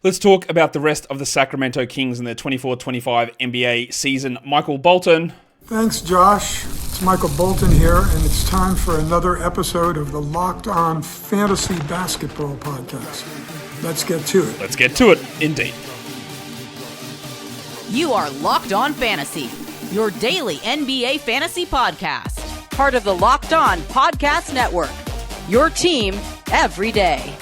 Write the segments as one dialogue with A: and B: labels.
A: Let's talk about the rest of the Sacramento Kings in their 24-25 NBA season. Michael Bolton.
B: Thanks, Josh. It's Michael Bolton here, and it's time for another episode of the Locked On Fantasy Basketball Podcast. Let's get to it.
A: Let's get to it, indeed.
C: You are Locked On Fantasy, your daily NBA fantasy podcast. Part of the Locked On Podcast Network, your team every day.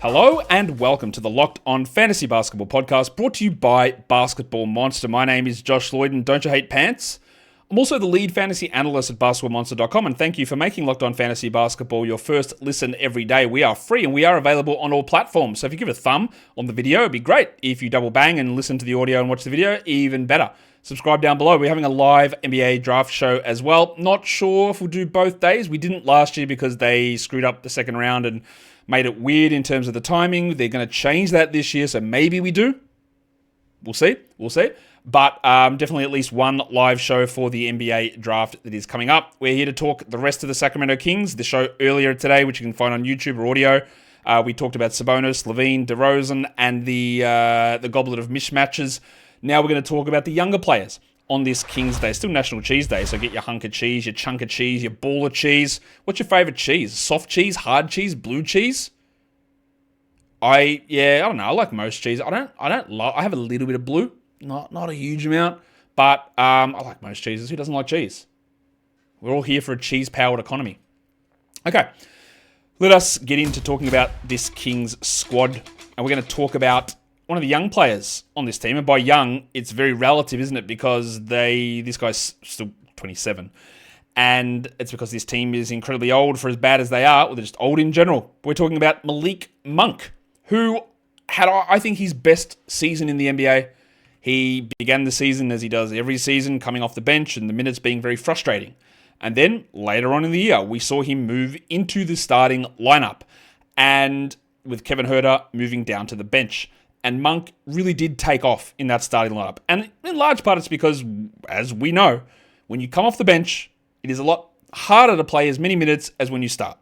A: Hello and welcome to the Locked On Fantasy Basketball Podcast, brought to you by Basketball Monster. My name is Josh Lloyd, and don't you hate pants? I'm also the lead fantasy analyst at basketballmonster.com, and thank you for making Locked On Fantasy Basketball your first listen every day. We are free and we are available on all platforms, so if you give a thumb on the video, it'd be great. If you double bang and listen to the audio and watch the video, even better. Subscribe down below. We're having a live NBA draft show as well. Not sure if we'll do both days. We didn't last year because they screwed up the second round and made it weird in terms of the timing. They're going to change that this year, so maybe we do. We'll see. But definitely at least one live show for the NBA draft that is coming up. We're here to talk the rest of the Sacramento Kings. The show earlier today, which you can find on YouTube or audio, we talked about Sabonis, LaVine, DeRozan, and the goblet of mismatches. Now we're going to talk about the younger players on this Kings Day. Still National Cheese Day, so get your hunk of cheese, your chunk of cheese, your ball of cheese. What's your favorite cheese? Soft cheese, hard cheese, blue cheese? I don't know. I like most cheese. I have a little bit of blue, not a huge amount, but I like most cheeses. Who doesn't like cheese? We're all here for a cheese-powered economy. Okay, let us get into talking about this Kings squad, and we're going to talk about one of the young players on this team. And by young, it's very relative, isn't it? Because this guy's still 27. And it's because this team is incredibly old for as bad as they are, or they're just old in general. We're talking about Malik Monk, who had, I think, his best season in the NBA. He began the season as he does every season, coming off the bench and the minutes being very frustrating. And then later on in the year, we saw him move into the starting lineup, and with Kevin Huerter moving down to the bench. And Monk really did take off in that starting lineup. And in large part, it's because, as we know, when you come off the bench, it is a lot harder to play as many minutes as when you start.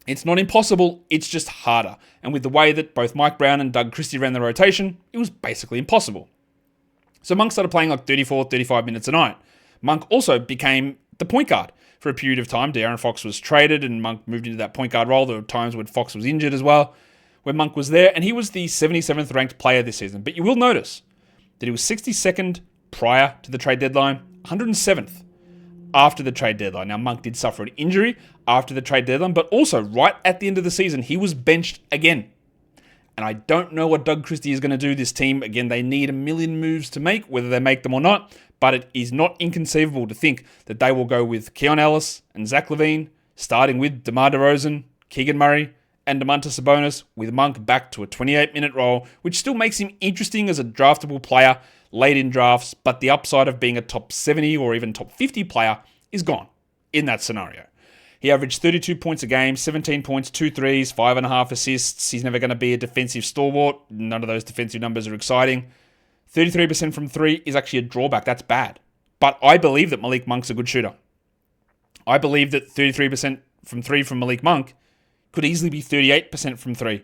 A: It's not impossible, it's just harder. And with the way that both Mike Brown and Doug Christie ran the rotation, it was basically impossible. So Monk started playing like 34, 35 minutes a night. Monk also became the point guard for a period of time. De'Aaron Fox was traded and Monk moved into that point guard role. There were times when Fox was injured as well, where Monk was there, and he was the 77th ranked player this season. But you will notice that he was 62nd prior to the trade deadline, 107th after the trade deadline. Now, Monk did suffer an injury after the trade deadline, but also right at the end of the season, he was benched again. And I don't know what Doug Christie is going to do this team. Again, they need a million moves to make, whether they make them or not, but it is not inconceivable to think that they will go with Keon Ellis and Zach LaVine, starting with DeMar DeRozan, Keegan Murray, and Domantas Sabonis, with Monk back to a 28-minute role, which still makes him interesting as a draftable player late in drafts, but the upside of being a top 70 or even top 50 player is gone in that scenario. He averaged 32 points a game, 17 points, 2 threes, 5.5 assists. He's never going to be a defensive stalwart. None of those defensive numbers are exciting. 33% from 3 is actually a drawback. That's bad. But I believe that Malik Monk's a good shooter. I believe that 33% from 3 from Malik Monk could easily be 38% from 3.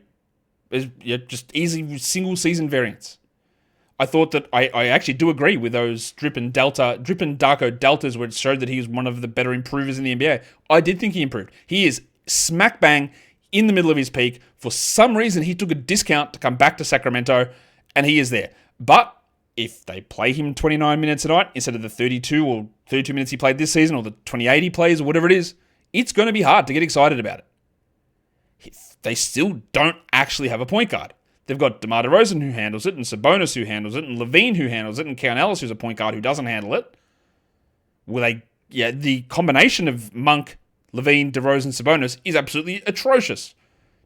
A: Just easy single season variance. I thought that I actually do agree with those drip and Darko deltas where it showed that he was one of the better improvers in the NBA. I did think he improved. He is smack bang in the middle of his peak. For some reason, he took a discount to come back to Sacramento, and he is there. But if they play him 29 minutes a night instead of the 32 or 32 minutes he played this season, or the 28 he plays, or whatever it is, it's going to be hard to get excited about it. They still don't actually have a point guard. They've got DeMar DeRozan who handles it, and Sabonis who handles it, and LaVine who handles it, and Keon Ellis who's a point guard who doesn't handle it. The combination of Monk, LaVine, DeRozan, Sabonis is absolutely atrocious.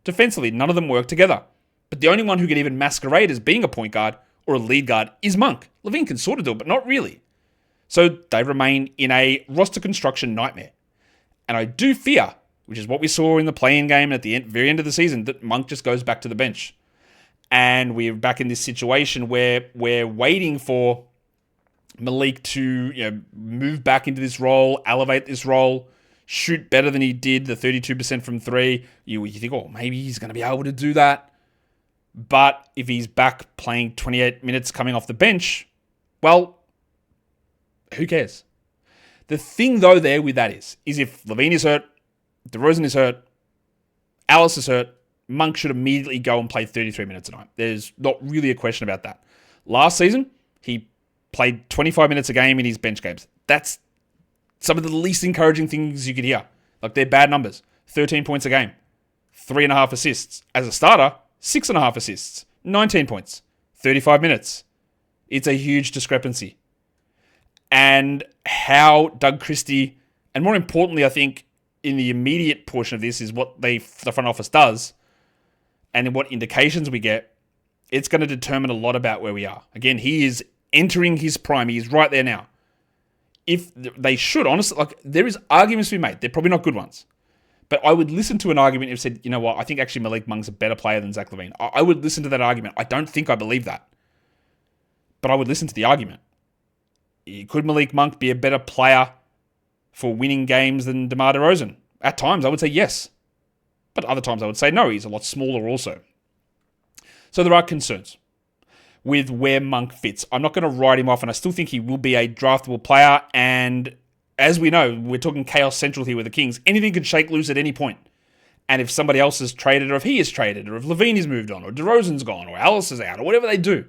A: Defensively, none of them work together. But the only one who can even masquerade as being a point guard or a lead guard is Monk. LaVine can sort of do it, but not really. So they remain in a roster construction nightmare. And I do fear, which is what we saw in the play-in game at the very end of the season, that Monk just goes back to the bench. And we're back in this situation where we're waiting for Malik to move back into this role, elevate this role, shoot better than he did, the 32% from 3. You think, maybe he's going to be able to do that. But if he's back playing 28 minutes coming off the bench, well, who cares? The thing, though, there with that is if LaVine is hurt, DeRozan is hurt, Ellis is hurt, Monk should immediately go and play 33 minutes a night. There's not really a question about that. Last season, he played 25 minutes a game in his bench games. That's some of the least encouraging things you could hear. Like, they're bad numbers. 13 points a game, 3.5 assists. As a starter, 6.5 assists, 19 points, 35 minutes. It's a huge discrepancy. And how Doug Christie, and more importantly, I think, in the immediate portion of this is what the front office does and what indications we get, it's going to determine a lot about where we are. Again, he is entering his prime. He is right there now. If they should, honestly, like, there is arguments to be made. They're probably not good ones. But I would listen to an argument if said, you know what, I think actually Malik Monk's a better player than Zach LaVine. I would listen to that argument. I don't think I believe that. But I would listen to the argument. Could Malik Monk be a better player for winning games than DeMar DeRozan? At times, I would say yes. But other times, I would say no. He's a lot smaller also. So there are concerns with where Monk fits. I'm not going to write him off, and I still think he will be a draftable player. And as we know, we're talking chaos central here with the Kings. Anything could shake loose at any point. And if somebody else is traded, or if he is traded, or if LaVine is moved on, or DeRozan's gone, or Ellis is out, or whatever they do,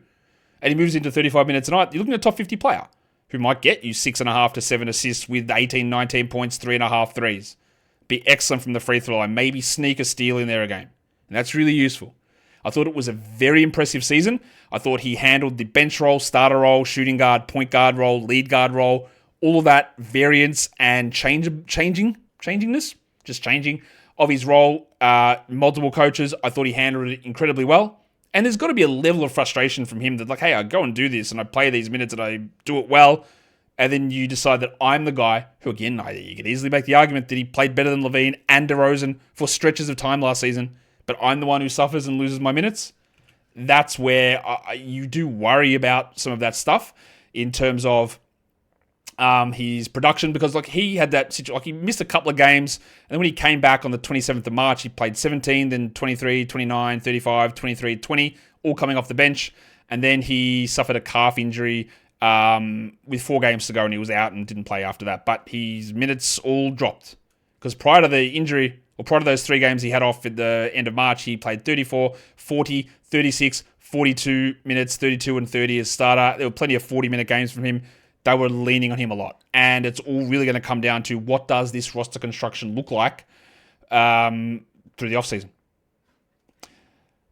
A: and he moves into 35 minutes a night, you're looking at a top 50 player who might get you 6.5 to 7 assists with 18, 19 points, 3.5 threes. Be excellent from the free throw line. Maybe sneak a steal in there again. And that's really useful. I thought it was a very impressive season. I thought he handled the bench role, starter role, shooting guard, point guard role, lead guard role, all of that variance and changingness of his role. Multiple coaches, I thought he handled it incredibly well. And there's got to be a level of frustration from him that, like, hey, I go and do this and I play these minutes and I do it well. And then you decide that I'm the guy who, again, you could easily make the argument that he played better than LaVine and DeRozan for stretches of time last season, but I'm the one who suffers and loses my minutes. That's where you do worry about some of that stuff in terms of his production, because like he had that situation, like he missed a couple of games, and then when he came back on the 27th of March, he played 17, then 23, 29, 35, 23, 20, all coming off the bench, and then he suffered a calf injury with 4 games to go, and he was out and didn't play after that. But his minutes all dropped, because prior to the injury, or prior to those 3 games he had off at the end of March, he played 34, 40, 36, 42 minutes, 32 and 30 as starter. There were plenty of 40-minute games from him. They were leaning on him a lot. And it's all really going to come down to what does this roster construction look like through the offseason.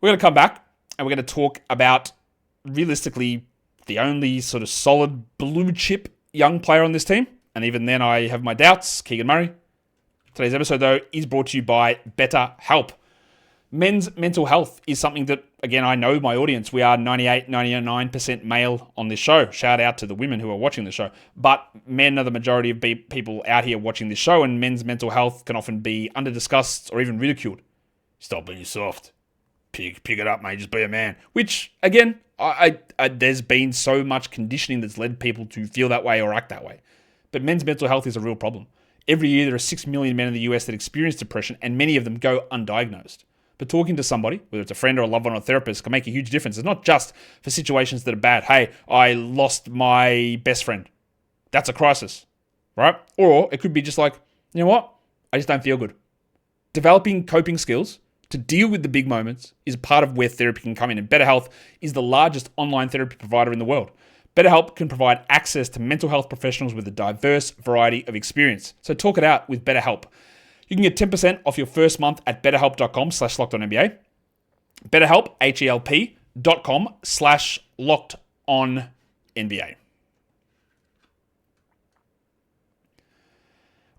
A: We're going to come back and we're going to talk about, realistically, the only sort of solid blue chip young player on this team. And even then I have my doubts, Keegan Murray. Today's episode, though, is brought to you by BetterHelp. Men's mental health is something that, again, I know my audience. We are 98, 99% male on this show. Shout out to the women who are watching the show. But men are the majority of people out here watching this show, and men's mental health can often be under-discussed or even ridiculed. Stop being soft. Pick it up, mate. Just be a man. Which, again, there's been so much conditioning that's led people to feel that way or act that way. But men's mental health is a real problem. Every year, there are 6 million men in the US that experience depression, and many of them go undiagnosed. But talking to somebody, whether it's a friend or a loved one or a therapist, can make a huge difference. It's not just for situations that are bad. Hey, I lost my best friend. That's a crisis, right? Or it could be just like, you know what? I just don't feel good. Developing coping skills to deal with the big moments is part of where therapy can come in. And BetterHelp is the largest online therapy provider in the world. BetterHelp can provide access to mental health professionals with a diverse variety of experience. So talk it out with BetterHelp. You can get 10% off your first month at betterhelp.com/lockedonnba. BetterHelp, HELP.com/lockedonnba.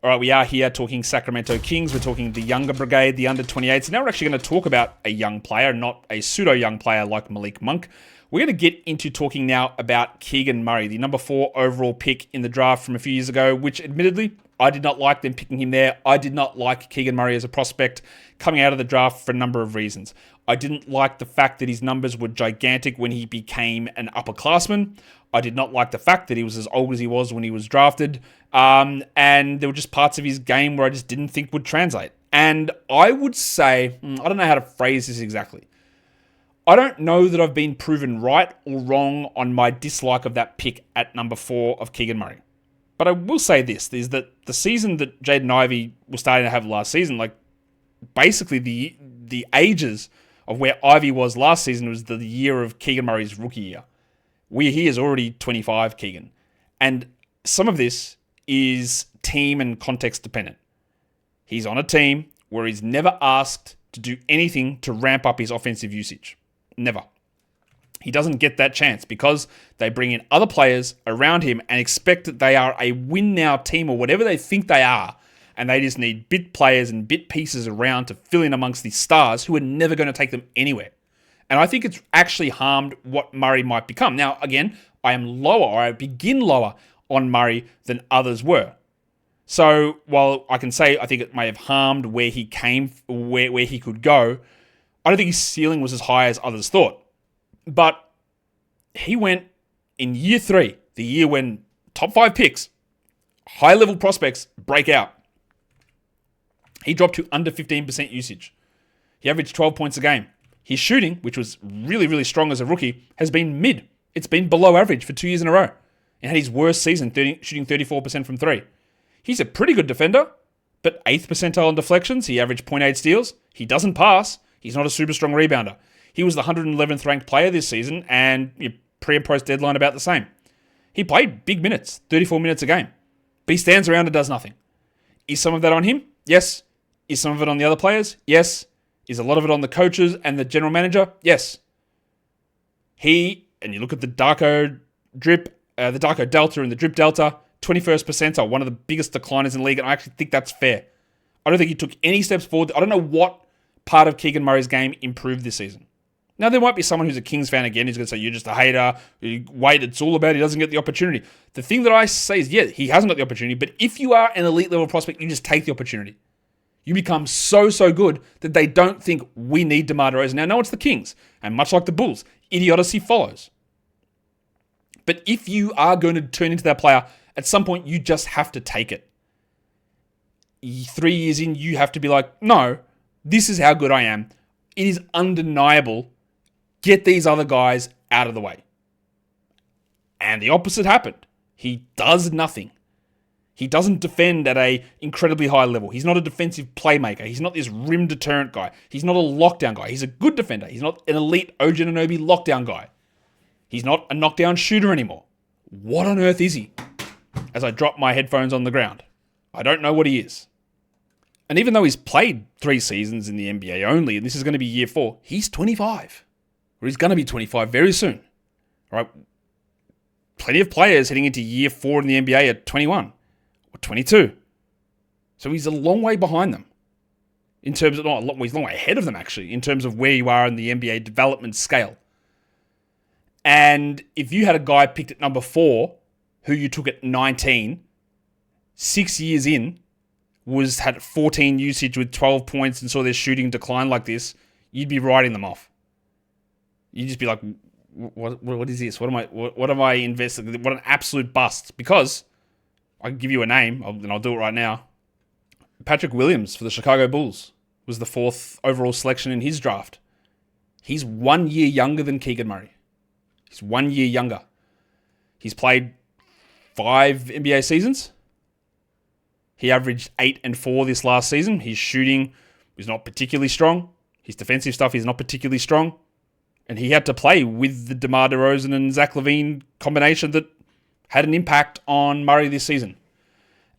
A: All right, we are here talking Sacramento Kings. We're talking the younger brigade, the under 28s. Now we're actually going to talk about a young player, not a pseudo-young player like Malik Monk. We're going to get into talking now about Keegan Murray, the number 4 overall pick in the draft from a few years ago, which admittedly, I did not like them picking him there. I did not like Keegan Murray as a prospect coming out of the draft for a number of reasons. I didn't like the fact that his numbers were gigantic when he became an upperclassman. I did not like the fact that he was as old as he was when he was drafted. And there were just parts of his game where I just didn't think would translate. And I would say, I don't know how to phrase this exactly. I don't know that I've been proven right or wrong on my dislike of that pick at number 4 of Keegan Murray. But I will say this, is that the season that Jaden Ivey was starting to have last season, like basically the ages of where Ivey was last season was the year of Keegan Murray's rookie year. He is already 25, Keegan. And some of this is team and context dependent. He's on a team where he's never asked to do anything to ramp up his offensive usage. Never. He doesn't get that chance because they bring in other players around him and expect that they are a win-now team or whatever they think they are, and they just need bit players and bit pieces around to fill in amongst these stars who are never going to take them anywhere. And I think it's actually harmed what Murray might become. Now, again, I begin lower on Murray than others were. So while I can say I think it may have harmed where he came, where he could go, I don't think his ceiling was as high as others thought. But he went in year 3, the year when top 5 picks, high-level prospects break out. He dropped to under 15% usage. He averaged 12 points a game. His shooting, which was really, really strong as a rookie, has been mid. It's been below average for 2 years in a row. And had his worst season shooting 34% from 3. He's a pretty good defender, but 8th percentile in deflections. He averaged 0.8 steals. He doesn't pass. He's not a super strong rebounder. He was the 111th ranked player this season, and pre and post deadline about the same. He played big minutes, 34 minutes a game. But he stands around and does nothing. Is some of that on him? Yes. Is some of it on the other players? Yes. Is a lot of it on the coaches and the general manager? Yes. And you look at the Darko Delta and the drip Delta, 21st percentile, one of the biggest decliners in the league, and I actually think that's fair. I don't think he took any steps forward. I don't know what part of Keegan Murray's game improved this season. Now, there might be someone who's a Kings fan again who's going to say, you're just a hater. Wait, it's all about he doesn't get the opportunity. The thing that I say is, yeah, he hasn't got the opportunity, but if you are an elite level prospect, you just take the opportunity. You become so good that they don't think we need DeMar DeRozan. Now, no, it's the Kings, and much like the Bulls, idiocy follows. But if you are going to turn into that player, at some point, you just have to take it. 3 years in, you have to be like, no, this is how good I am. It is undeniable. Get these other guys out of the way. And the opposite happened. He does nothing. He doesn't defend at an incredibly high level. He's not a defensive playmaker. He's not this rim deterrent guy. He's not a lockdown guy. He's a good defender. He's not an elite OG Anunoby lockdown guy. He's not a knockdown shooter anymore. What on earth is he? As I drop my headphones on the ground. I don't know what he is. And even though he's played 3 seasons in the NBA only, and this is going to be year 4, he's 25. Or he's going to be 25 very soon. All right? Plenty of players heading into year 4 in the NBA at 21 or 22. So he's a long way behind them. In terms of, he's a long way ahead of them, actually, in terms of where you are in the NBA development scale. And if you had a guy picked at number 4, who you took at 19, 6 years in, had 14 usage with 12 points and saw their shooting decline like this, you'd be writing them off. You'd just be like, what is this? What am I investing? What an absolute bust. Because I can give you a name, and I'll do it right now. Patrick Williams for the Chicago Bulls was the 4th overall selection in his draft. He's 1 year younger than Keegan Murray. He's 1 year younger. He's played 5 NBA seasons. He averaged 8 and 4 this last season. His shooting was not particularly strong. His defensive stuff is not particularly strong. And he had to play with the DeMar DeRozan and Zach LaVine combination that had an impact on Murray this season.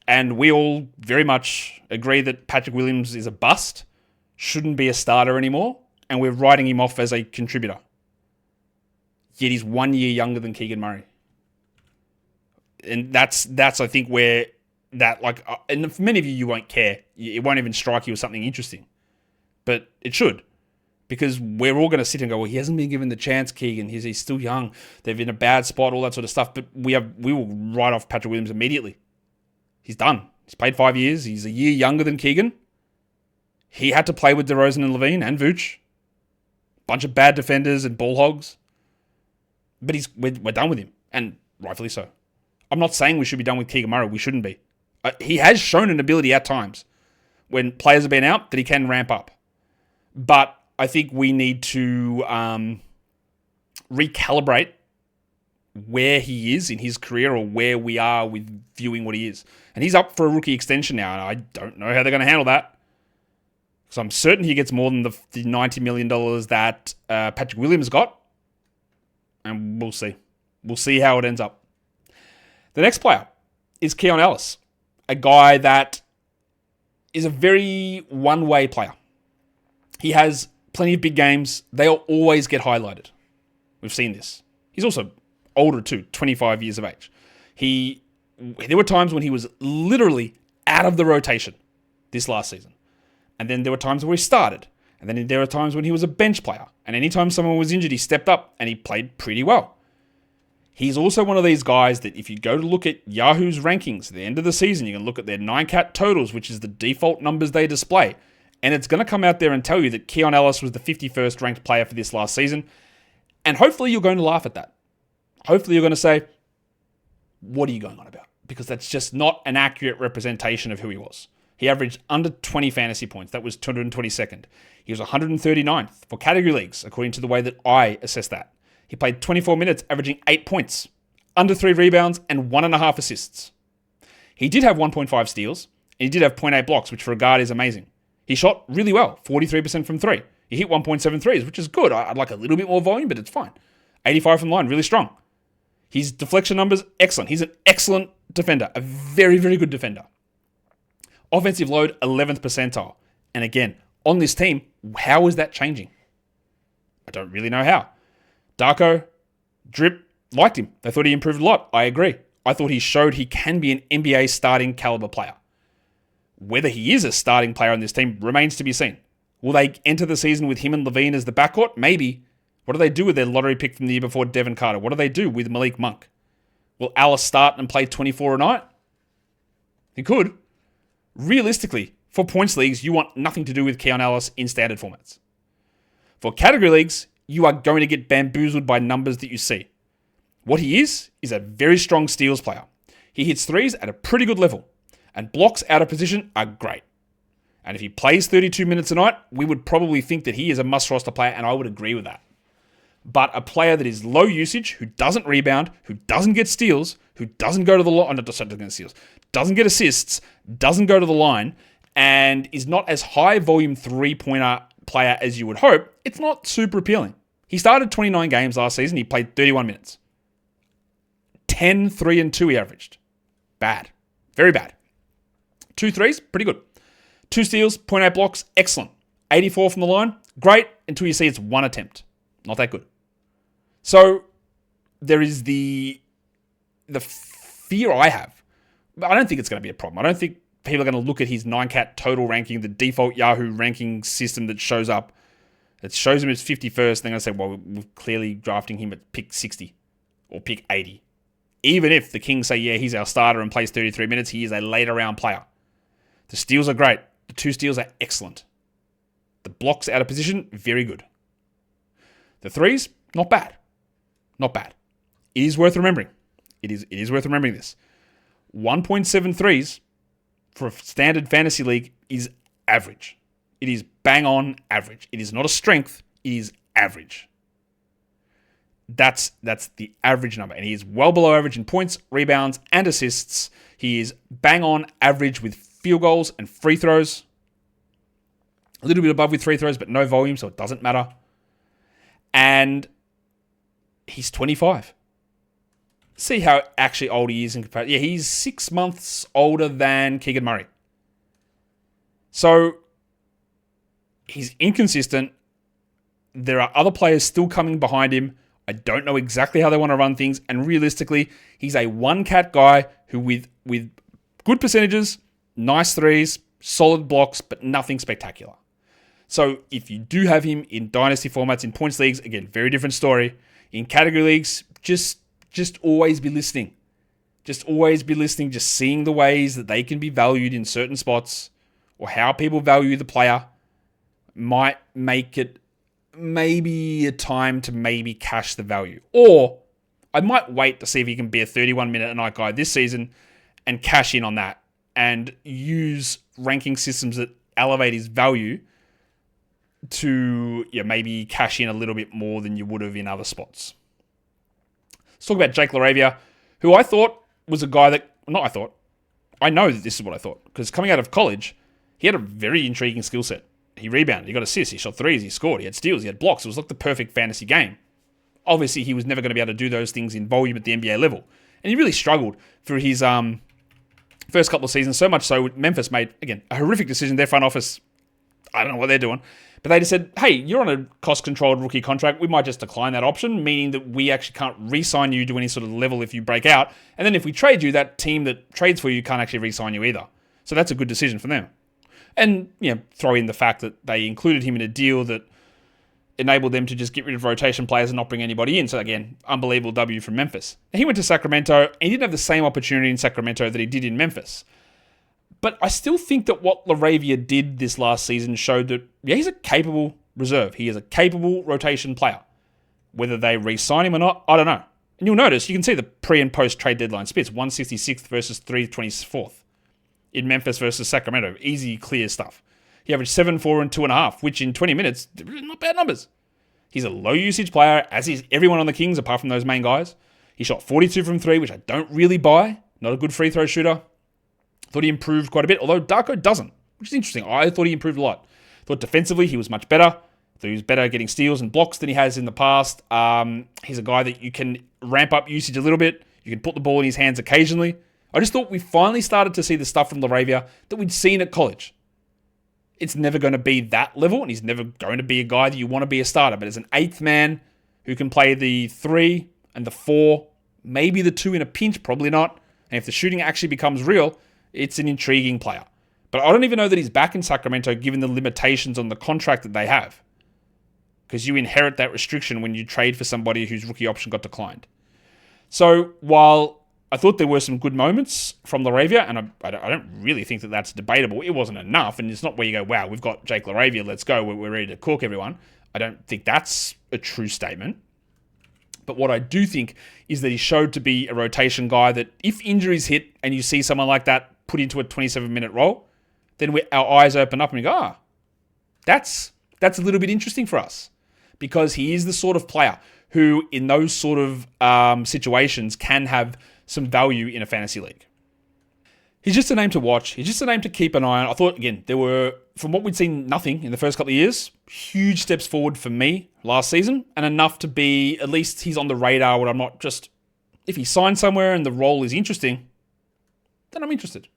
A: And we all very much agree that Patrick Williams is a bust, shouldn't be a starter anymore, and we're writing him off as a contributor. Yet he's 1 year younger than Keegan Murray. And that's I think, where that, and for many of you won't care. It won't even strike you as something interesting. But it should. Because we're all going to sit and go, well, he hasn't been given the chance, Keegan. He's still young. They're in a bad spot, all that sort of stuff. But we will write off Patrick Williams immediately. He's done. He's played 5 years. He's a year younger than Keegan. He had to play with DeRozan and LaVine and Vooch. Bunch of bad defenders and ball hogs. But we're done with him. And rightfully so. I'm not saying we should be done with Keegan Murray. We shouldn't be. He has shown an ability at times when players have been out that he can ramp up. But I think we need to recalibrate where he is in his career or where we are with viewing what he is. And he's up for a rookie extension now, and I don't know how they're going to handle that. So I'm certain he gets more than the $90 million that Patrick Williams got. And we'll see. We'll see how it ends up. The next player is Keon Ellis, a guy that is a very one-way player. He has plenty of big games. They'll always get highlighted. We've seen this. He's also older too, 25 years of age. There were times when he was literally out of the rotation this last season. And then there were times where he started. And then there were times when he was a bench player. And anytime someone was injured, he stepped up and he played pretty well. He's also one of these guys that if you go to look at Yahoo's rankings at the end of the season, you can look at their 9-cat totals, which is the default numbers they display. And it's going to come out there and tell you that Keon Ellis was the 51st ranked player for this last season. And hopefully you're going to laugh at that. Hopefully you're going to say, what are you going on about? Because that's just not an accurate representation of who he was. He averaged under 20 fantasy points. That was 222nd. He was 139th for category leagues, according to the way that I assess that. He played 24 minutes, averaging 8 points, under 3 rebounds, and 1.5 assists. He did have 1.5 steals, and he did have 0.8 blocks, which for a guard is amazing. He shot really well, 43% from 3. He hit 1.7 threes, which is good. I'd like a little bit more volume, but it's fine. 85 from the line, really strong. His deflection numbers, excellent. He's an excellent defender, a very, very good defender. Offensive load, 11th percentile. And again, on this team, how is that changing? I don't really know how. Darko, Drip, liked him. They thought he improved a lot. I agree. I thought he showed he can be an NBA starting caliber player. Whether he is a starting player on this team remains to be seen. Will they enter the season with him and Levine as the backcourt? Maybe. What do they do with their lottery pick from the year before, Devin Carter? What do they do with Malik Monk? Will Ellis start and play 24 a night? He could. Realistically, for points leagues, you want nothing to do with Keon Ellis in standard formats. For category leagues, you are going to get bamboozled by numbers that you see. What he is a very strong steals player. He hits threes at a pretty good level, and blocks out of position are great. And if he plays 32 minutes a night, we would probably think that he is a must-roster player, and I would agree with that. But a player that is low usage, who doesn't rebound, who doesn't get steals, who doesn't go to the line, doesn't get assists, doesn't go to the line, and is not as high volume three-pointer player as you would hope, it's not super appealing. He started 29 games last season. He played 31 minutes. 10, 3, and 2 he averaged. Bad. Very bad. 2 threes, pretty good. 2 steals, 0.8 blocks, excellent. 84 from the line, great, until you see it's 1 attempt. Not that good. So, there is the fear I have. But I don't think it's going to be a problem. I don't think people are going to look at his 9-cat total ranking, the default Yahoo ranking system that shows up. It shows him as 51st. They're going to say, well, we're clearly drafting him at pick 60 or pick 80. Even if the Kings say, yeah, he's our starter and plays 33 minutes, he is a later round player. The steals are great. The 2 steals are excellent. The blocks out of position, very good. The threes, not bad. Not bad. It is worth remembering. It is worth remembering this. 1.7 threes for a standard fantasy league is average. It is bang on average. It is not a strength. It is average. That's the average number. And he is well below average in points, rebounds, and assists. He is bang on average with field goals and free throws. A little bit above with free throws, but no volume, so it doesn't matter. And he's 25. See how actually old he is in comparison. Yeah, he's 6 months older than Keegan Murray. So, he's inconsistent. There are other players still coming behind him. I don't know exactly how they want to run things. And realistically, he's a 1-cat guy who with good percentages, nice threes, solid blocks, but nothing spectacular. So if you do have him in dynasty formats, in points leagues, again, very different story. In category leagues, just always be listening. Just always be listening, just seeing the ways that they can be valued in certain spots or how people value the player might make it maybe a time to maybe cash the value. Or I might wait to see if he can be a 31-minute a night guy this season and cash in on that and use ranking systems that elevate his value to maybe cash in a little bit more than you would have in other spots. Let's talk about Jake LaRavia, who I thought was a guy that, I know that this is what I thought, because coming out of college, he had a very intriguing skill set. He rebounded, he got assists, he shot threes, he scored, he had steals, he had blocks. It was like the perfect fantasy game. Obviously, he was never going to be able to do those things in volume at the NBA level. And he really struggled through his first couple of seasons, so much so Memphis made, again, a horrific decision. Their front office, I don't know what they're doing, but they just said, hey, you're on a cost-controlled rookie contract. We might just decline that option, meaning that we actually can't re-sign you to any sort of level if you break out. And then if we trade you, that team that trades for you can't actually re-sign you either. So that's a good decision for them. And, throw in the fact that they included him in a deal that enabled them to just get rid of rotation players and not bring anybody in. So again, unbelievable W from Memphis. And he went to Sacramento, and he didn't have the same opportunity in Sacramento that he did in Memphis. But I still think that what LaRavia did this last season showed that, he's a capable reserve. He is a capable rotation player. Whether they re-sign him or not, I don't know. And you'll notice, you can see the pre- and post-trade deadline splits, 166th versus 324th in Memphis versus Sacramento. Easy, clear stuff. He averaged 7, 4, and 2.5, which in 20 minutes, not bad numbers. He's a low-usage player, as is everyone on the Kings, apart from those main guys. He shot 42 from 3, which I don't really buy. Not a good free throw shooter. Thought he improved quite a bit, although Darko doesn't, which is interesting. I thought he improved a lot. Thought defensively he was much better. Thought he was better getting steals and blocks than he has in the past. He's a guy that you can ramp up usage a little bit. You can put the ball in his hands occasionally. I just thought we finally started to see the stuff from LaRavia that we'd seen at college. It's never going to be that level, and he's never going to be a guy that you want to be a starter. But as an eighth man who can play the 3 and the 4, maybe the 2 in a pinch, probably not. And if the shooting actually becomes real, it's an intriguing player. But I don't even know that he's back in Sacramento given the limitations on the contract that they have. Because you inherit that restriction when you trade for somebody whose rookie option got declined. So while I thought there were some good moments from LaRavia, and I don't really think that that's debatable. It wasn't enough, and it's not where you go, wow, we've got Jake LaRavia, let's go, we're ready to cook everyone. I don't think that's a true statement. But what I do think is that he showed to be a rotation guy that if injuries hit and you see someone like that put into a 27-minute role, then our eyes open up and we go, that's a little bit interesting for us. Because he is the sort of player who, in those sort of situations, can have some value in a fantasy league. He's just a name to watch. He's just a name to keep an eye on. I thought, again, there were, from what we'd seen, nothing in the first couple of years. Huge steps forward for me last season, and enough to be, at least he's on the radar where I'm not just, if he signs somewhere and the role is interesting, then I'm interested.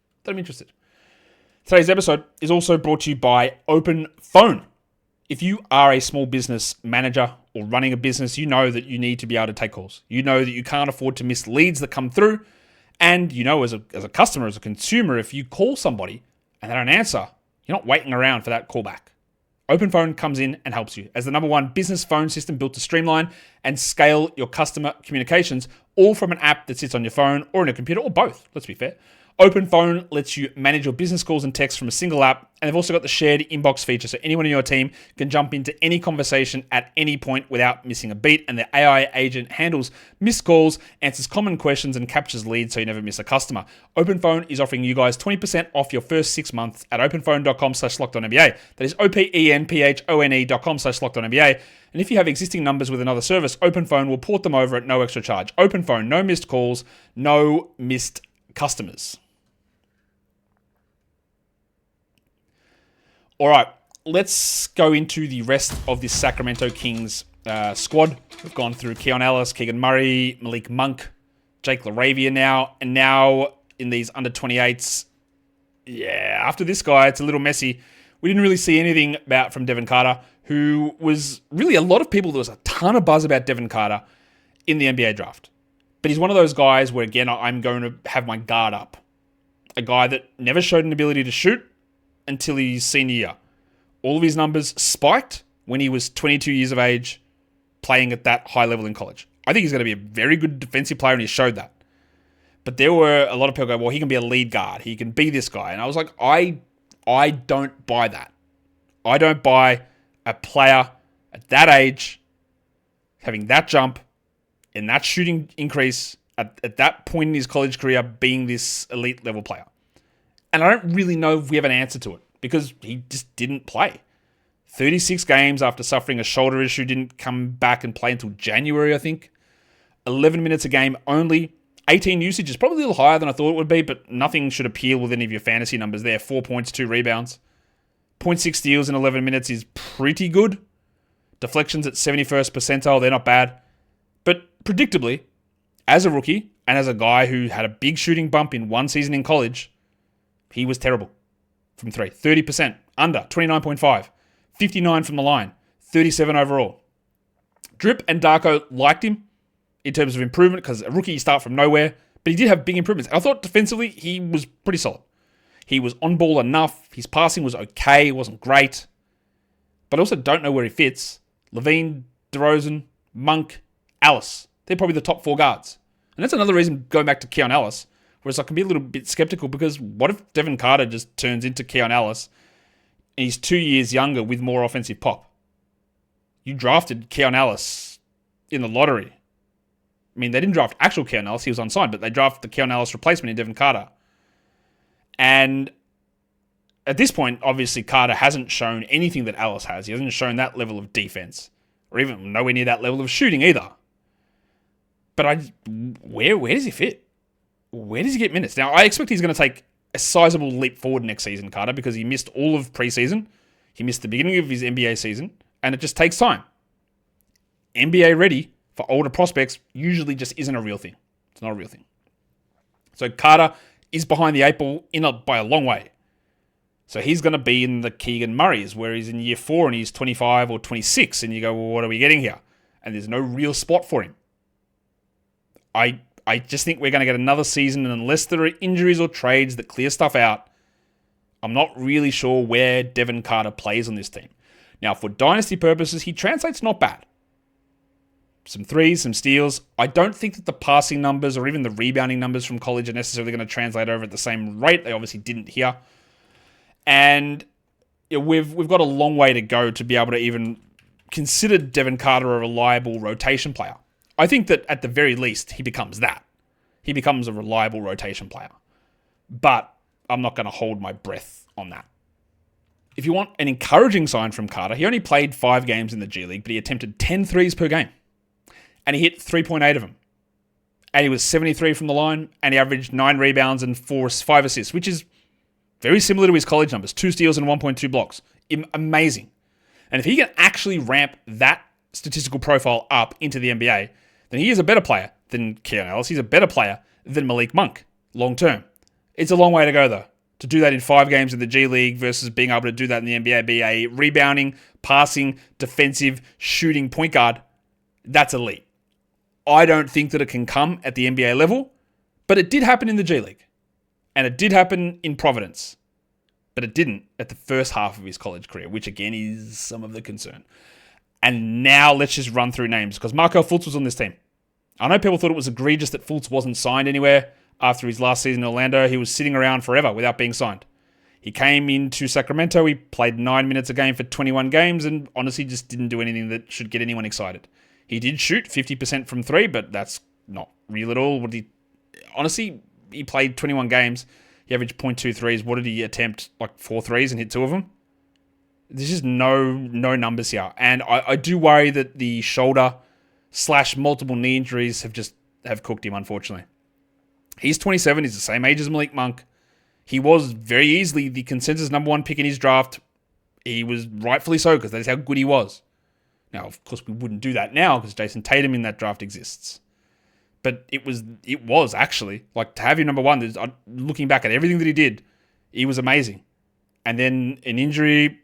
A: Today's episode is also brought to you by Open Phone. If you are a small business manager or running a business, you know that you need to be able to take calls. You know that you can't afford to miss leads that come through. And you know, as a customer, as a consumer, if you call somebody and they don't answer, you're not waiting around for that callback. OpenPhone comes in and helps you as the number one business phone system built to streamline and scale your customer communications, all from an app that sits on your phone or in a computer, or both, let's be fair. OpenPhone lets you manage your business calls and texts from a single app, and they've also got the shared inbox feature, so anyone in your team can jump into any conversation at any point without missing a beat, and the AI agent handles missed calls, answers common questions, and captures leads so you never miss a customer. OpenPhone is offering you guys 20% off your first 6 months at openphone.com/lockedonnba. That is openphone.com/lockedonnba. And if you have existing numbers with another service, OpenPhone will port them over at no extra charge. OpenPhone, no missed calls, no missed customers. All right, let's go into the rest of this Sacramento Kings squad. We've gone through Keon Ellis, Keegan Murray, Malik Monk, Jake LaRavia now, and now in these under 28s, after this guy, it's a little messy. We didn't really see anything from Devin Carter, who was really a lot of people, there was a ton of buzz about Devin Carter in the NBA draft. But he's one of those guys where, again, I'm going to have my guard up. A guy that never showed an ability to shoot until his senior year. All of his numbers spiked when he was 22 years of age, playing at that high level in college. I think he's going to be a very good defensive player, and he showed that. But there were a lot of people go, well, he can be a lead guard. He can be this guy. And I was like, I don't buy that. I don't buy a player at that age having that jump and that shooting increase at that point in his college career being this elite level player. And I don't really know if we have an answer to it because he just didn't play. 36 games after suffering a shoulder issue, didn't come back and play until January, I think. 11 minutes a game only. 18 usage is probably a little higher than I thought it would be, but nothing should appeal with any of your fantasy numbers there. 4 points, 2 rebounds. 0.6 steals in 11 minutes is pretty good. Deflections at 71st percentile, they're not bad. But predictably, as a rookie and as a guy who had a big shooting bump in one season in college, he was terrible from 3. 30%, under, 29.5. 59 from the line, 37 overall. Drip and Darko liked him in terms of improvement because a rookie, you start from nowhere, but he did have big improvements. I thought defensively he was pretty solid. He was on ball enough. His passing was okay. It wasn't great. But I also don't know where he fits. Levine, DeRozan, Monk, Ellis. They're probably the top 4 guards. And that's another reason going back to Keon Ellis, whereas I can be a little bit skeptical because what if Devin Carter just turns into Keon Ellis and he's 2 years younger with more offensive pop? You drafted Keon Ellis in the lottery. I mean, they didn't draft actual Keon Ellis. He was unsigned, but they drafted the Keon Ellis replacement in Devin Carter. And at this point, obviously, Carter hasn't shown anything that Ellis has. He hasn't shown that level of defense, or even nowhere near that level of shooting either. But where does he fit? Where does he get minutes? Now, I expect he's going to take a sizable leap forward next season, Carter, because he missed all of preseason. He missed the beginning of his NBA season, and it just takes time. NBA ready for older prospects usually just isn't a real thing. It's not a real thing. So Carter is behind the 8 ball by a long way. So he's going to be in the Keegan Murrays, where he's in year 4 and he's 25 or 26, and you go, well, what are we getting here? And there's no real spot for him. I just think we're going to get another season, and unless there are injuries or trades that clear stuff out, I'm not really sure where Devin Carter plays on this team. Now, for dynasty purposes, he translates not bad. Some threes, some steals. I don't think that the passing numbers or even the rebounding numbers from college are necessarily going to translate over at the same rate. They obviously didn't here. And we've got a long way to go to be able to even consider Devin Carter a reliable rotation player. I think that at the very least, he becomes that. He becomes a reliable rotation player. But I'm not going to hold my breath on that. If you want an encouraging sign from Carter, he only played 5 games in the G League, but he attempted 10 threes per game. And he hit 3.8 of them. And he was 73 from the line, and he averaged 9 rebounds and 5 assists, which is very similar to his college numbers. 2 steals and 1.2 blocks. Amazing. And if he can actually ramp that statistical profile up into the NBA, then he is a better player than Keon Ellis. He's a better player than Malik Monk, long term. It's a long way to go, though. To do that in 5 games in the G League versus being able to do that in the NBA, be a rebounding, passing, defensive, shooting point guard, that's elite. I don't think that it can come at the NBA level, but it did happen in the G League. And it did happen in Providence. But it didn't at the first half of his college career, which again is some of the concern. And now let's just run through names, because Markelle Fultz was on this team. I know people thought it was egregious that Fultz wasn't signed anywhere after his last season in Orlando. He was sitting around forever without being signed. He came into Sacramento, he played 9 minutes a game for 21 games, and honestly just didn't do anything that should get anyone excited. He did shoot 50% from 3, but that's not real at all. Honestly, he played 21 games. He averaged 0.2 threes. What did he attempt? Like 4 threes and hit 2 of them? There's just no numbers here. And I do worry that the shoulder / multiple knee injuries have cooked him, unfortunately. He's 27. He's the same age as Malik Monk. He was very easily the consensus number 1 pick in his draft. He was rightfully so, because that's how good he was. Now, of course, we wouldn't do that now because Jason Tatum in that draft exists. But it was actually, like, to have him number 1, looking back at everything that he did, he was amazing. And then an injury,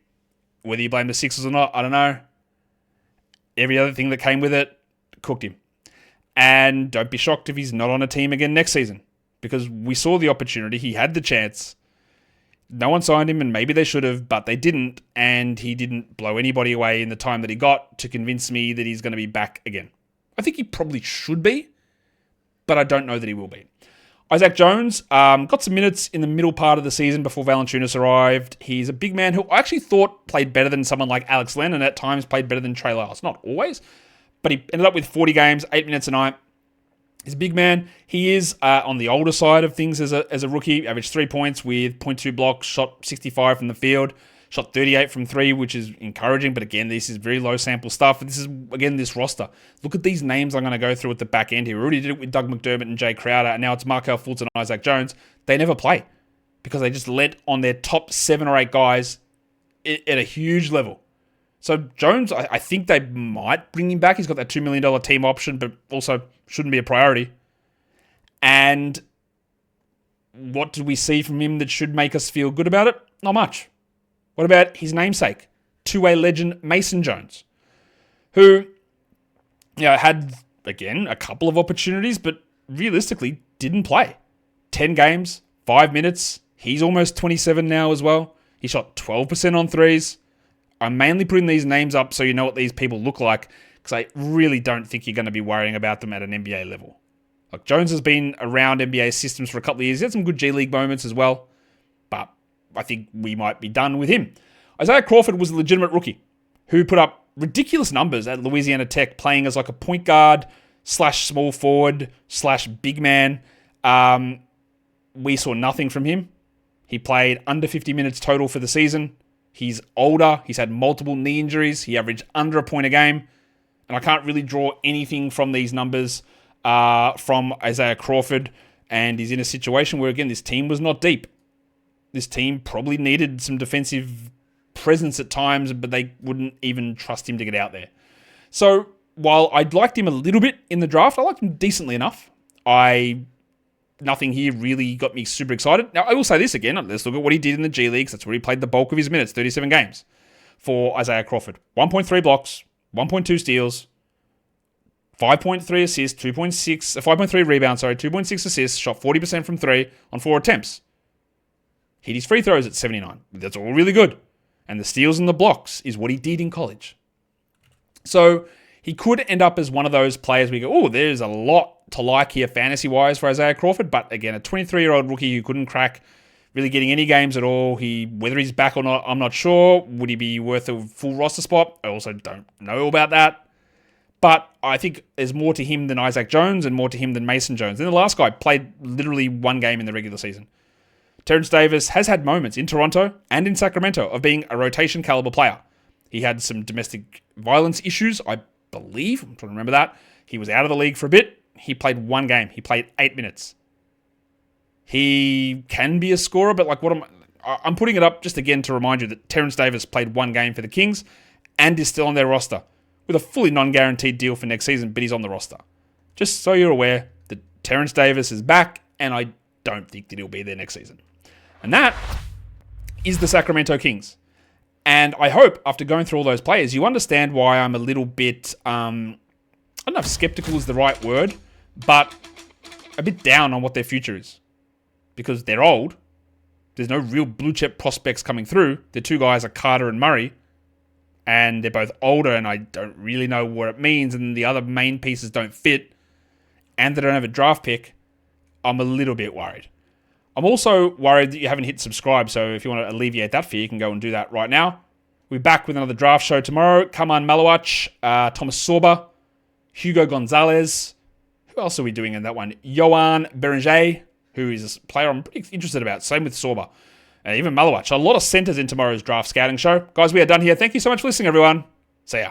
A: whether you blame the Sixers or not, I don't know. Every other thing that came with it cooked him. And don't be shocked if he's not on a team again next season, because we saw the opportunity. He had the chance. No one signed him, and maybe they should have, but they didn't, and he didn't blow anybody away in the time that he got to convince me that he's going to be back again. I think he probably should be, but I don't know that he will be. Isaac Jones got some minutes in the middle part of the season before Valanciunas arrived. He's a big man who I actually thought played better than someone like Alex Len, and at times played better than Trey Lyles. Not always, but he ended up with 40 games, 8 minutes a night. He's a big man. He is on the older side of things as a rookie. Averaged 3 points with 0.2 blocks, shot 65 from the field. Shot 38 from 3, which is encouraging, but again, this is very low sample stuff. This is, again, this roster. Look at these names I'm going to go through at the back end here. We already did it with Doug McDermott and Jay Crowder, and now it's Markelle Fultz and Isaac Jones. They never play because they just let on their top 7 or 8 guys at a huge level. So Jones, I think they might bring him back. He's got that $2 million team option, but also shouldn't be a priority. And what did we see from him that should make us feel good about it? Not much. What about his namesake, two-way legend Mason Jones, who had, again, a couple of opportunities, but realistically didn't play. 10 games, 5 minutes. He's almost 27 now as well. He shot 12% on threes. I'm mainly putting these names up so you know what these people look like, because I really don't think you're going to be worrying about them at an NBA level. Like, Jones has been around NBA systems for a couple of years. He had some good G League moments as well, but I think we might be done with him. Isaiah Crawford was a legitimate rookie who put up ridiculous numbers at Louisiana Tech, playing as like a point guard / small forward / big man. We saw nothing from him. He played under 50 minutes total for the season. He's older. He's had multiple knee injuries. He averaged under a point a game. And I can't really draw anything from these numbers from Isaiah Crawford. And he's in a situation where, again, this team was not deep. This team probably needed some defensive presence at times, but they wouldn't even trust him to get out there. So while I liked him a little bit in the draft, I liked him decently enough. Nothing here really got me super excited. Now, I will say this again. Let's look at what he did in the G League. That's where he played the bulk of his minutes, 37 games for Isaiah Crawford. 1.3 blocks, 1.2 steals, 5.3 assists, 5.3 rebounds, 2.6 assists, shot 40% from 3 on 4 attempts. Hit his free throws at 79. That's all really good. And the steals and the blocks is what he did in college. So he could end up as one of those players we go, oh, there's a lot to like here fantasy-wise for Isaiah Crawford. But again, a 23-year-old rookie who couldn't crack really getting any games at all. Whether he's back or not, I'm not sure. Would he be worth a full roster spot? I also don't know about that. But I think there's more to him than Isaac Jones and more to him than Mason Jones. And the last guy played literally one game in the regular season. Terence Davis has had moments in Toronto and in Sacramento of being a rotation caliber player. He had some domestic violence issues, I believe. I'm trying to remember that. He was out of the league for a bit. He played one game. He played 8 minutes. He can be a scorer, but I'm putting it up just again to remind you that Terence Davis played one game for the Kings and is still on their roster with a fully non-guaranteed deal for next season, but he's on the roster. Just so you're aware that Terence Davis is back, and I don't think that he'll be there next season. And that is the Sacramento Kings. And I hope, after going through all those players, you understand why I'm a little bit, I don't know if skeptical is the right word, but a bit down on what their future is. Because they're old. There's no real blue chip prospects coming through. The two guys are Carter and Murray. And they're both older, and I don't really know what it means. And the other main pieces don't fit. And they don't have a draft pick. I'm a little bit worried. I'm also worried that you haven't hit subscribe, so if you want to alleviate that fear, you can go and do that right now. We'll be back with another draft show tomorrow. Kaman Malawach, Thomas Sorba, Hugo Gonzalez. Who else are we doing in that one? Yohan Berenger, who is a player I'm pretty interested about. Same with Sorba. And even Malawach. A lot of centers in tomorrow's draft scouting show. Guys, we are done here. Thank you so much for listening, everyone. See ya.